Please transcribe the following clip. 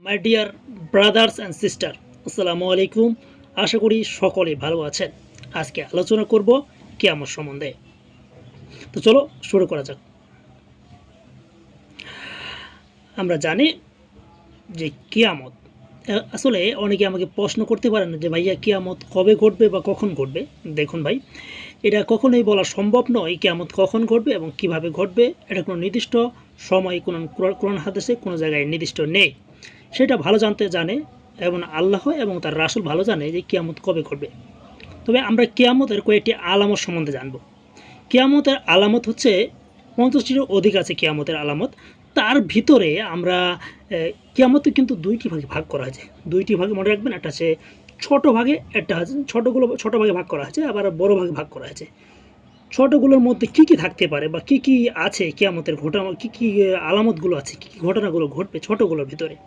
My dear brothers and sister, আসসালামু আলাইকুম। আশা করি সকলে ভালো আছেন। আজকে আলোচনা করব কিয়ামত সম্বন্ধে। তো চলো শুরু করা যাক। আমরা জানি যে কিয়ামত আসলে অনেকে আমাকে প্রশ্ন করতে পারেন যে ভাইয়া কিয়ামত কবে ঘটবে বা কখন ঘটবে। দেখুন ভাই, এটা কখনোই বলা সম্ভব নয় কিয়ামত কখন ঘটবে এবং কিভাবে ঘটবে। এটা কোনো নির্দিষ্ট সময় কোনো কোরআন হাদিসে কোনো জায়গায় নির্দিষ্ট নেই। সেটা ভালো জানে এবং আল্লাহ এবং তার রাসূল ভালো জানে যে কিয়ামত কবে ঘটবে। তবে আমরা কিয়ামতের কয়েকটি আলামত সম্বন্ধে জানব। কিয়ামতের আলামত হচ্ছে 50টিরও অধিক আছে কিয়ামতের আলামত। তার ভিতরে আমরা কিয়ামত কিন্তু দুইটি ভাগে ভাগ করা হয়েছে। দুইটি ভাগে মনে রাখবেন, একটা আছে ছোট ভাগে, একটা আছে ছোট ভাগে ভাগ করা হয়েছে, আবার বড় ভাগে ভাগ করা হয়েছে। ছোটগুলোর মধ্যে কি কি থাকতে পারে বা কি আছে কিয়ামতের ঘটনা, কি আলামতগুলো আছে, কি ঘটনাগুলো ঘটবে ছোটগুলোর ভিতরে।